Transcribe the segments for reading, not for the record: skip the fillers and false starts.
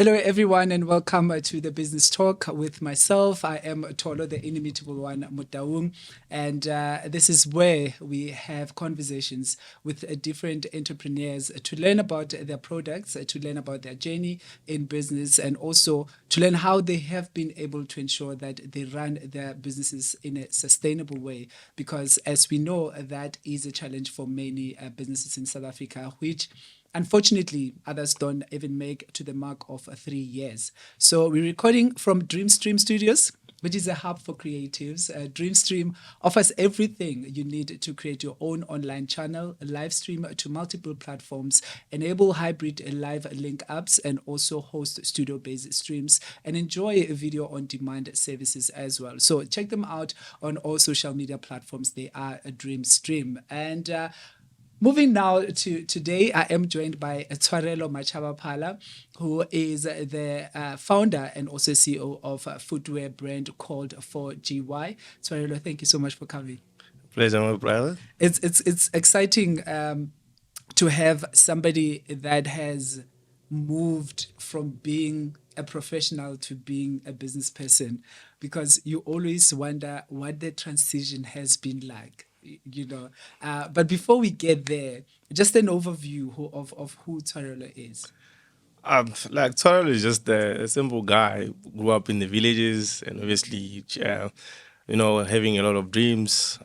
Hello, everyone, and welcome to the Business Talk with myself. I am Tolo, the inimitable one, Mutaung, and this is where we have conversations with different entrepreneurs to learn about their products, to learn about their journey in business, and also to learn how they have been able to ensure that they run their businesses in a sustainable way. Because as we know, that is a challenge for many businesses in South Africa, which unfortunately, others don't even make to the mark of 3 years. So we're recording from Dreamstream Studios, which is a hub for creatives. Dreamstream offers everything you need to create your own online channel, live stream to multiple platforms, enable hybrid live link ups, and also host studio-based streams and enjoy video on-demand services as well. So check them out on all social media platforms. They are a Dreamstream. And moving now to today, I am joined by Tshoarelo Machabaphala, who is the founder and also CEO of a footwear brand called 4GY. Tshoarelo, thank you so much for coming. Pleasure, my brother. It's exciting to have somebody that has moved from being a professional to being a business person, because you always wonder what the transition has been like. But before we get there, just an overview of who Tshoarelo is. Like Tshoarelo is just a simple guy. Grew up in the villages, and obviously, having a lot of dreams.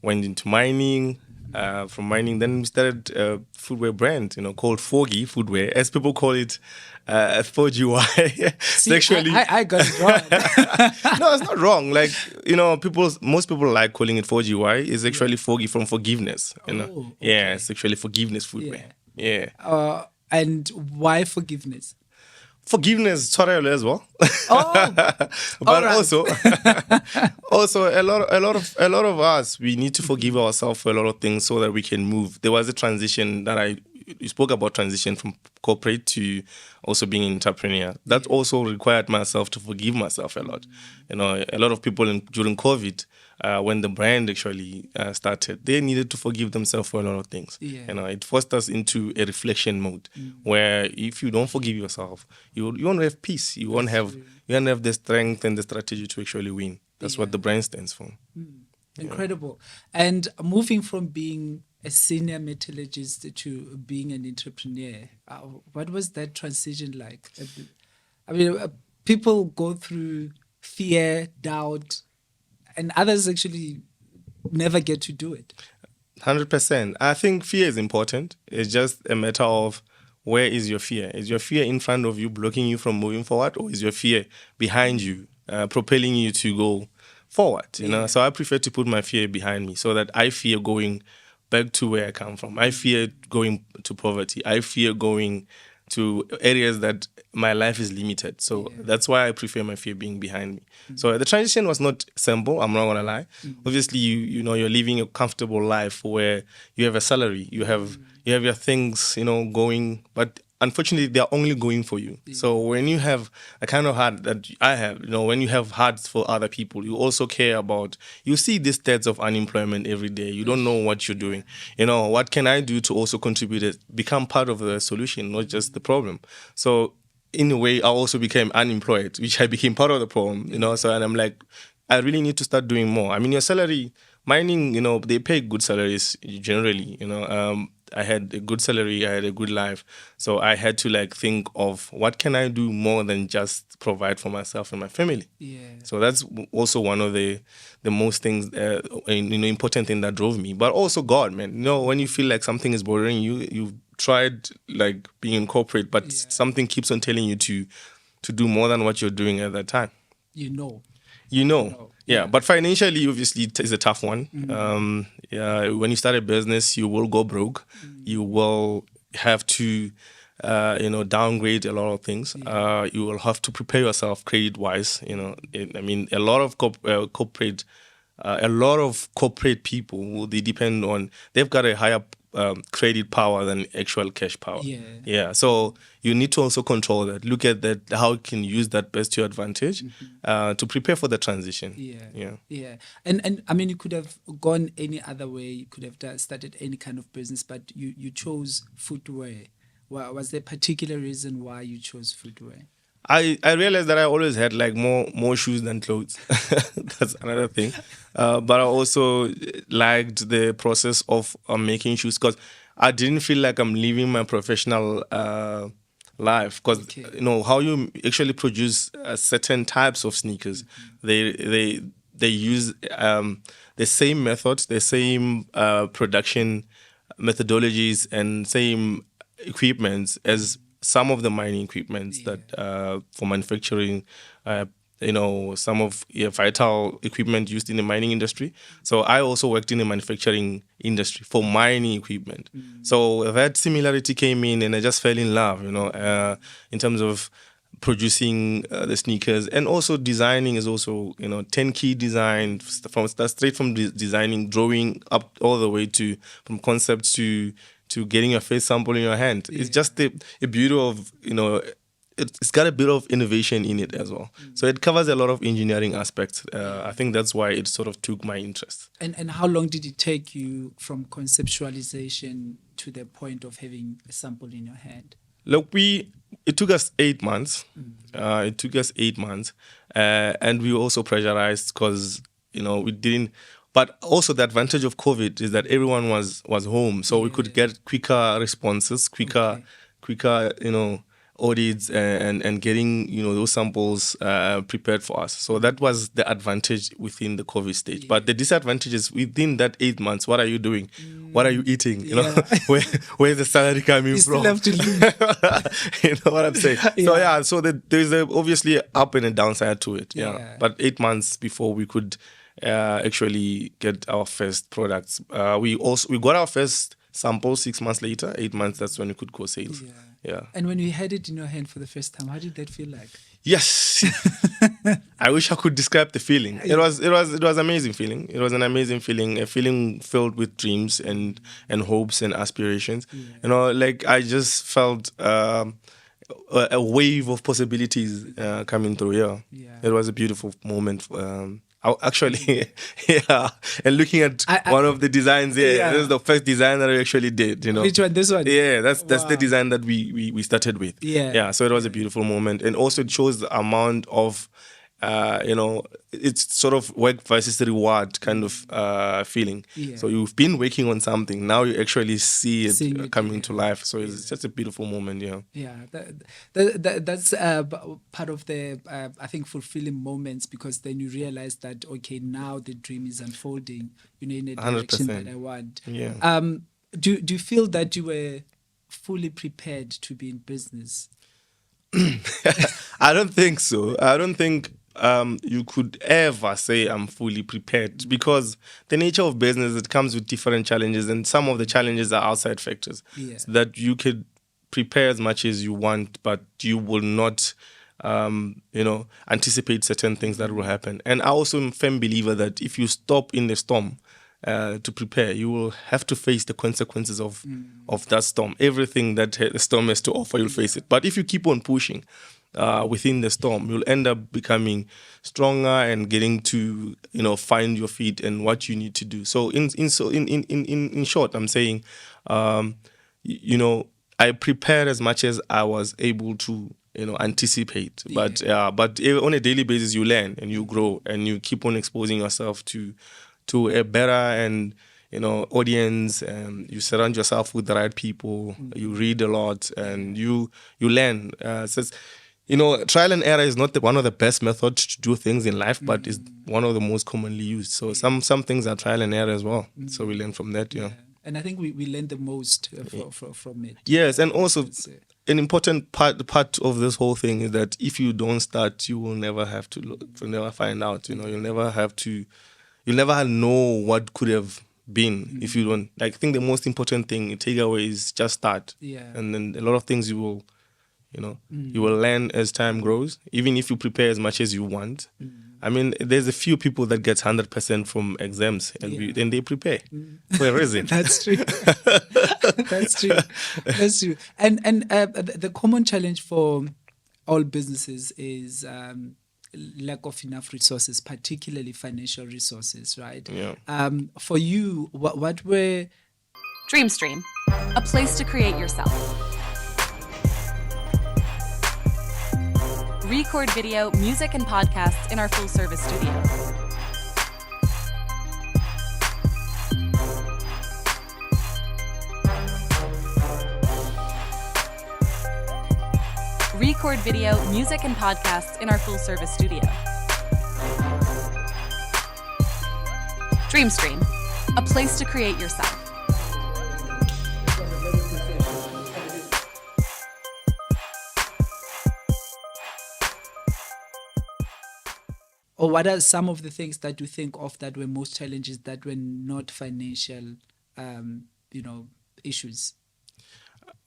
Went into mining. From mining, then we started a footwear brand, called 4G Footwear, as people call it, 4GY. See, I got it wrong. No, it's not wrong. Like, most people like calling it 4GY. It's actually 4G from forgiveness. Okay. Yeah, it's actually forgiveness footwear. Yeah. And why forgiveness? Forgiveness, Tshoarelo as well. Oh, but right. also a lot of us, we need to forgive ourselves for a lot of things so that we can move. There was a transition that you spoke about, transition from corporate to also being an entrepreneur. That also required myself to forgive myself a lot. A lot of people during COVID, when the brand actually started, they needed to forgive themselves for a lot of things. Yeah. It forced us into a reflection mode where if you don't forgive yourself, you won't have peace. You won't have the strength and the strategy to actually win. That's what the brand stands for. Incredible. And moving from being a senior metallurgist to being an entrepreneur, what was that transition like? I mean, people go through fear, doubt, and others actually never get to do it. 100%. I think fear is important. It's just a matter of where is your fear? Is your fear in front of you, blocking you from moving forward, or is your fear behind you, propelling you to go forward? So I prefer to put my fear behind me so that I fear going back to where I come from. I fear going to poverty. I fear going to areas that my life is limited. So that's why I prefer my fear being behind me. So the transition was not simple, I'm not gonna lie. Obviously, you're living a comfortable life where you have a salary, you have your things, going, but unfortunately, they're only going for you. So when you have a kind of heart that I have, when you have hearts for other people, you also care about, you see these stats of unemployment every day. You don't know what you're doing. What can I do to also contribute, become part of the solution, not just the problem? So in a way, I also became unemployed, which I became part of the problem, So, and I'm like, I really need to start doing more. I mean, your salary, mining, they pay good salaries generally, I had a good salary, I had a good life. So I had to think of what can I do more than just provide for myself and my family. Yeah. So that's also one of the most things, important thing that drove me. But also God, man. When you feel like something is bothering you, you've tried being in corporate, but something keeps on telling you to do more than what you're doing at that time. Yeah, but financially, obviously, it's a tough one. When you start a business, you will go broke. You will have to, downgrade a lot of things. You will have to prepare yourself credit-wise. A lot of corporate, people, they depend on, they've got a higher credit power than actual cash power. Yeah. So you need to also control that. Look at that, how you can use that best to your advantage to prepare for the transition. Yeah. And I mean, you could have gone any other way. You could have started any kind of business, but you chose footwear. Was there a particular reason why you chose footwear? I realized that I always had like more shoes than clothes. That's another thing. But I also liked the process of making shoes because I didn't feel like I'm living my professional life. Because Okay. how you actually produce certain types of sneakers, they use the same methods, the same production methodologies, and same equipments as some of the mining equipments that for manufacturing, some of vital equipment used in the mining industry. So I also worked in the manufacturing industry for mining equipment. So that similarity came in, and I just fell in love, in terms of producing the sneakers, and also designing is also 10 key design straight from designing, drawing up all the way to from concept to getting your face sample in your hand. It's just a beauty of it's got a bit of innovation in it as well. So it covers a lot of engineering aspects. I think that's why it sort of took my interest. And how long did it take you from conceptualization to the point of having a sample in your hand? Look, it took us 8 months. And we were also pressurized because we didn't. But also the advantage of COVID is that everyone was home, so we could get quicker responses, quicker audits, and getting those samples prepared for us. So that was the advantage within the COVID stage. But the disadvantage is within that 8 months. What are you doing? What are you eating? Where's the salary coming You from? still have to leave. You know what I'm saying? So there's obviously up and a downside to it. But 8 months before we could actually get our first products. We got our first sample 6 months later. 8 months, that's when we could go sales. Yeah. And when you had it in your hand for the first time, how did that feel like? Yes. I wish I could describe the feeling. It was amazing feeling. It was an amazing feeling, a feeling filled with dreams and hopes and aspirations. Like I just felt a wave of possibilities coming through. It was a beautiful moment. Actually, and looking at one of the designs, this is the first design that I actually did. Which one? This one? Yeah, that's the design that we started with. So it was a beautiful moment, and also it shows the amount of it's sort of work versus reward kind of feeling. So you've been working on something, now you actually see it coming to life. So it's just a beautiful moment. That's part of the I think fulfilling moments, because then you realize that okay, now the dream is unfolding in a direction 100%. That I want. Do you feel that you were fully prepared to be in business? I don't think so. I don't think you could ever say I'm fully prepared, because the nature of business, it comes with different challenges, and some of the challenges are outside factors. So that you could prepare as much as you want, but you will not anticipate certain things that will happen. And I also am a firm believer that if you stop in the storm to prepare, you will have to face the consequences of that storm. Everything that the storm has to offer, you'll face it. But if you keep on pushing within the storm, you'll end up becoming stronger and getting to find your feet and what you need to do. So in short, I'm saying I prepared as much as I was able to anticipate. But on a daily basis, you learn and you grow and you keep on exposing yourself to a better and audience, and you surround yourself with the right people. You read a lot and you learn. Trial and error is not one of the best methods to do things in life, but is one of the most commonly used. So some things are trial and error as well. So we learn from that. And I think we learn the most from it. Yes, and also an important part of this whole thing is that if you don't start, you will never have to look. You'll never find out. You'll never know what could have been if you don't. I think the most important thing, takeaway, is just start. And then a lot of things you will learn as time grows, even if you prepare as much as you want. I mean, there's a few people that get 100% from exams, and then they prepare for a reason. That's true. That's true. And the common challenge for all businesses is lack of enough resources, particularly financial resources, right? For you, what were... DreamStream, a place to create yourself. Record video, music, and podcasts in our full-service studio. Record video, music, and podcasts in our full-service studio. DreamStream, a place to create yourself. Or what are some of the things that you think of that were most challenges that were not financial, issues?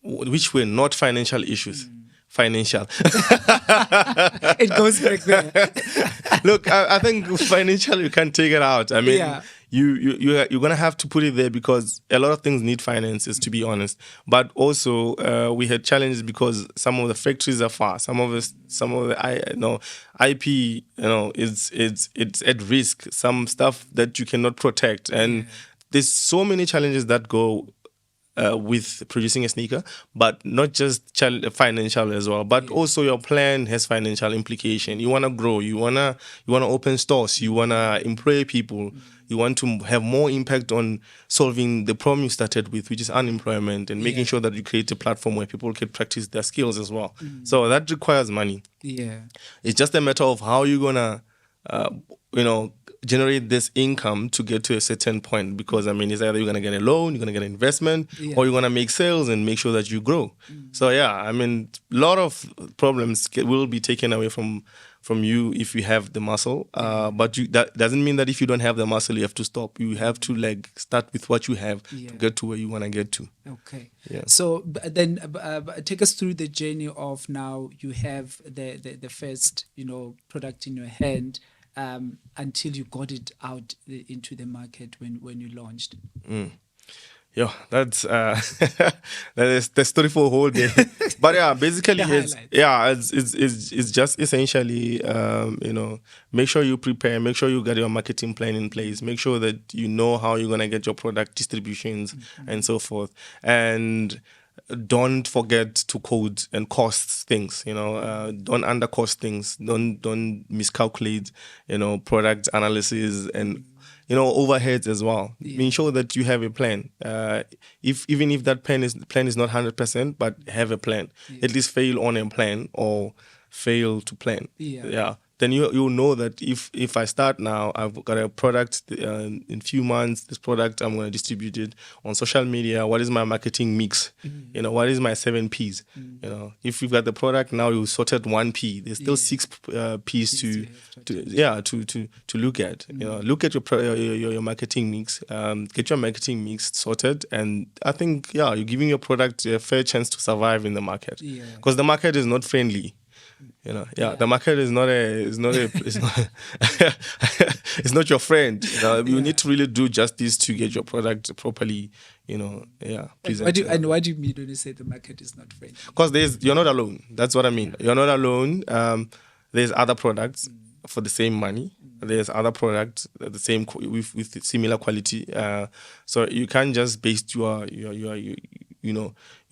Which were not financial issues. Financial. It goes back there. Look, I think financial, you can take it out. I mean, Yeah. you're going to have to put it there because a lot of things need finances, to be honest. But also, we had challenges because some of the factories are far. Some of the IP, it's at risk. Some stuff that you cannot protect, and there's so many challenges that go with producing a sneaker, but not just financial as well, but also your plan has financial implication. You want to grow, you want to open stores, you want to employ people, you want to have more impact on solving the problem you started with, which is unemployment, and making sure that you create a platform where people can practice their skills as well. So that requires money. Yeah. It's just a matter of how you're gonna generate this income to get to a certain point, because I mean, it's either you're going to get a loan, you're going to get an investment, or you're going to make sales and make sure that you grow. So yeah, I mean, a lot of problems will be taken away from you if you have the muscle, but that doesn't mean that if you don't have the muscle you have to stop. You have to start with what you have to get to where you want to get to. Okay. Yeah. So then take us through the journey of now you have the first product in your hand, until you got it out into the market when you launched. Yeah, that's that is the story for a whole day. But yeah, basically it's just essentially make sure you prepare, make sure you get your marketing plan in place, make sure that you know how you're gonna get your product distributions and so forth, and don't forget to code and cost things. Don't undercost things. Don't miscalculate. Product analysis and overheads as well. Make sure that you have a plan. Even if that plan is not 100%, but have a plan. At least fail on a plan or fail to plan. Yeah. Then you'll know that if I start now, I've got a product in a few months, this product, I'm going to distribute it on social media. What is my marketing mix? What is my 7 Ps? If you've got the product, now you sorted 1 P. There's still 6 Ps to look at. Look at your marketing mix, get your marketing mix sorted. And I think, you're giving your product a fair chance to survive in the market. Because the market is not friendly. The market is not it's not your friend. You need to really do justice to get your product properly, presented. And what do you mean when you say the market is not friendly? Because you're not alone. That's what I mean. You're not alone. There's other products for the same money. There's other products the same with similar quality. So you can't just base your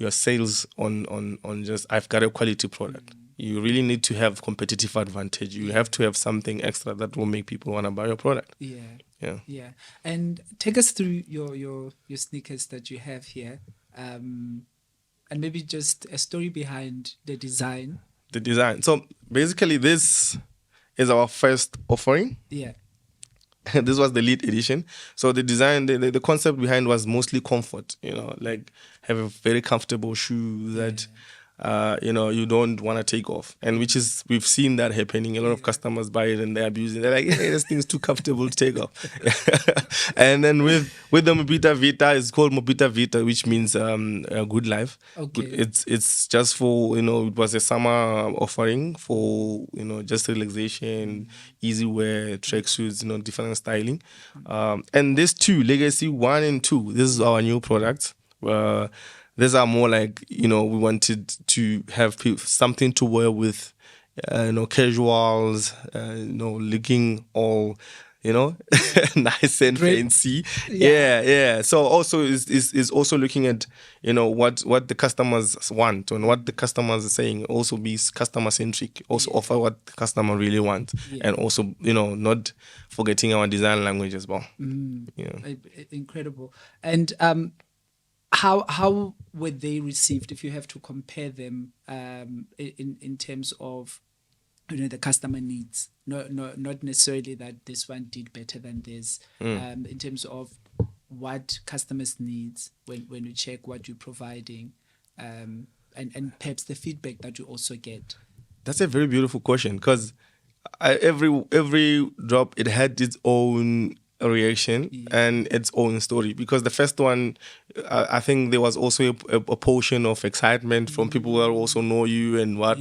sales on just I've got a quality product. You really need to have competitive advantage. You have to have something extra that will make people want to buy your product. Yeah. And take us through your sneakers that you have here, and maybe just a story behind the design. The design. So basically, this is our first offering. Yeah. This was the lead edition. So the design, the concept behind was mostly comfort. Have a very comfortable shoe that. You don't want to take off, and we've seen that happening. A lot of customers buy it and they abuse it. They're like, hey, this thing's too comfortable to take off. And then with the Mobita Vita, it's called Mobita Vita, which means a good life. Okay. It's just for it was a summer offering for just relaxation, easy wear, tracksuits, different styling. And these two, Legacy 1 and 2, this is our new products. These are more like, we wanted to have something to wear with, casuals, looking all nice and Great. fancy. Yeah. Yeah. So also is also looking at, what the customers want and what the customers are saying. Also be customer centric. Also offer what the customer really wants, and also not forgetting our design language as well. Incredible. And how were they received, if you have to compare them in terms of the customer needs? Not necessarily that this one did better than this. In terms of what customers needs when you check what you're providing, and perhaps the feedback that you also get. That's a very beautiful question, because every drop, it had its own reaction and its own story. Because the first one, I think there was also a portion of excitement from people who also know you and but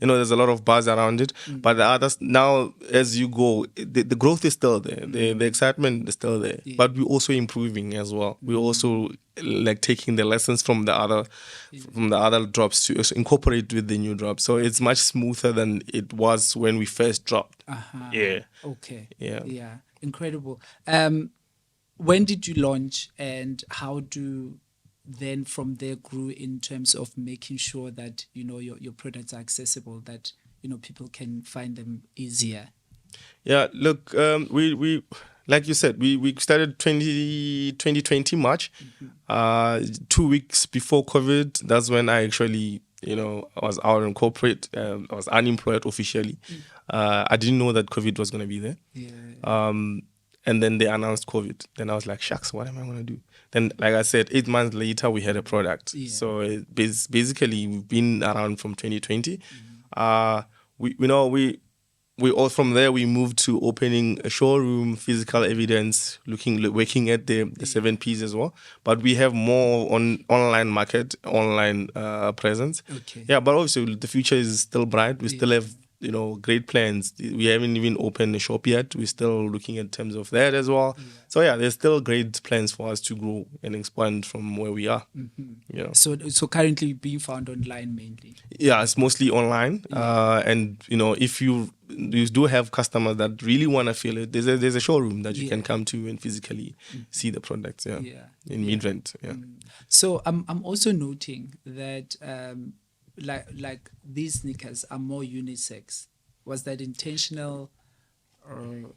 there's a lot of buzz around it. But the others, now as you go, the growth is still there, the excitement is still there, but we're also improving as well. We're also like taking the lessons from the other drops to incorporate with the new drop, so it's much smoother than it was when we first dropped. Okay. Yeah. Incredible. When did you launch, and how do then from there grew in terms of making sure that your products are accessible, that people can find them easier? Yeah, look, we like you said, we started 2020 March, 2 weeks before COVID. That's when I actually, I was out in corporate. I was unemployed officially. I didn't know that COVID was going to be there. And then they announced COVID. Then I was like, shucks, what am I going to do? Then, like I said, 8 months later, we had a product. So basically, we've been around from 2020. We all from there, we moved to opening a showroom, physical evidence, working at the 7 Ps as well. But we have more online presence. Okay. Yeah, but obviously the future is still bright. We still have great plans. We haven't even opened a shop yet. We're still looking at terms of that as well. So there's still great plans for us to grow and expand from where we are. So currently being found online mainly. Yeah, it's mostly online. And if you do have customers that really want to feel it, there's a showroom that you can come to and physically see the products. In Midrand. So I'm also noting that like these sneakers are more unisex. Was that intentional? Or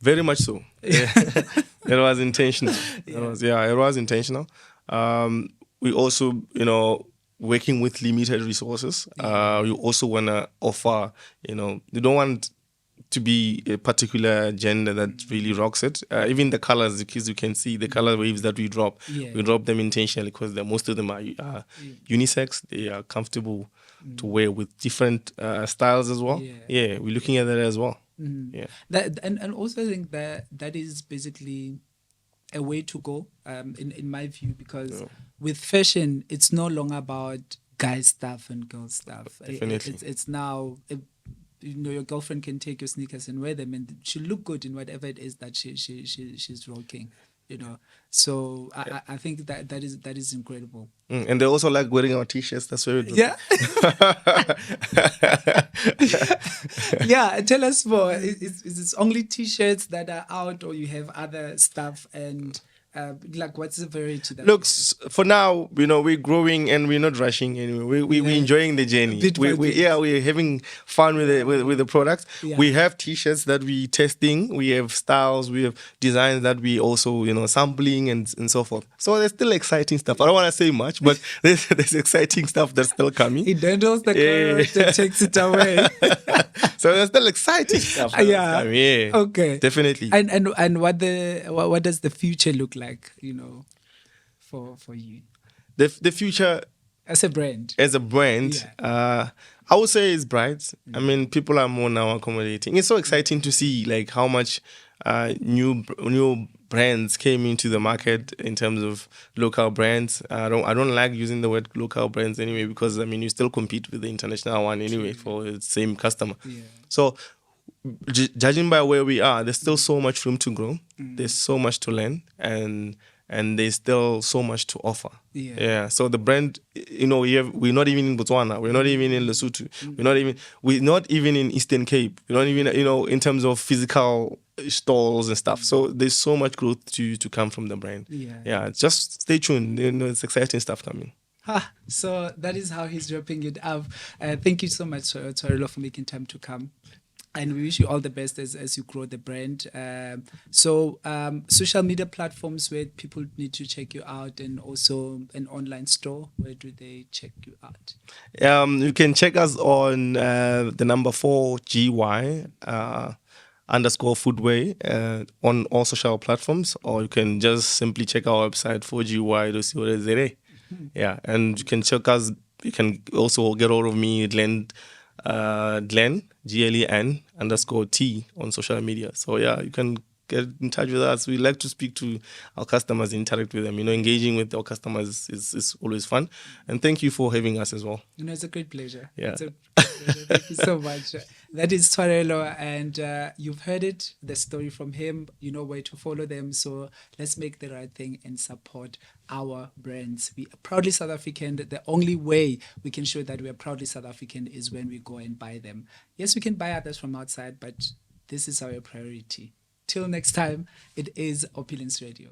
very much so. It was intentional. It was intentional. We also, working with limited resources. We also want to offer, you don't want to be a particular gender that really rocks it. Even the colors, because you can see the color waves that we drop them intentionally, because most of them are unisex. They are comfortable to wear with different styles as well. We're looking at that as well. That and also I think that is basically a way to go, in my view, because with fashion, it's no longer about guy stuff and girl stuff. Definitely. It's now, your girlfriend can take your sneakers and wear them, and she'll look good in whatever it is that she's rocking. So I think that is incredible. And they also like wearing our t-shirts. That's very good. Tell us more. Is it only t-shirts that are out, or you have other stuff? And what's the variety that? Look, for now, we're growing and we're not rushing anyway. We're enjoying the journey. We're having fun with the products. We have t-shirts that we testing. We have styles. We have designs that we also sampling and so forth. So there's still exciting stuff. I don't want to say much, but there's exciting stuff that's still coming. It handles the carrot and takes it away. So there's still exciting stuff. Okay. Definitely. And what does the future look like? For you, the future as a brand, I would say it's bright. I mean, people are more now accommodating. It's so exciting to see how much new brands came into the market in terms of local brands. I don't like using the word local brands anyway, because you still compete with the international one anyway for the same customer. So judging by where we are, there's still so much room to grow. There's so much to learn, and and there's still so much to offer. Yeah. So the brand, we're not even in Botswana, we're not even in Lesotho, we're not even in Eastern Cape. We're not even, in terms of physical stalls and stuff. So there's so much growth to come from the brand. Yeah. Just stay tuned. It's exciting stuff coming. So that is how he's wrapping it up. Thank you so much, Tshoarelo, for making time to come. And we wish you all the best as you grow the brand. Social media platforms where people need to check you out, and also an online store, where do they check you out? You can check us on the number 4GY _ footwear on all social platforms, or you can just simply check our website 4gy.co.za. Yeah, and you can check us. You can also get hold of me, Glenn, GLEN _T on social media. So yeah, you can get in touch with us. We like to speak to our customers, interact with them. Engaging with our customers is always fun. And thank you for having us as well. It's a great pleasure. Yeah. It's a pleasure. Thank you so much. That is Tshoarelo, and you've heard it, the story from him. You know where to follow them. So let's make the right thing and support our brands. We are proudly South African. The only way we can show that we are proudly South African is when we go and buy them. Yes, we can buy others from outside, but this is our priority. Till next time, it is Opulence Radio.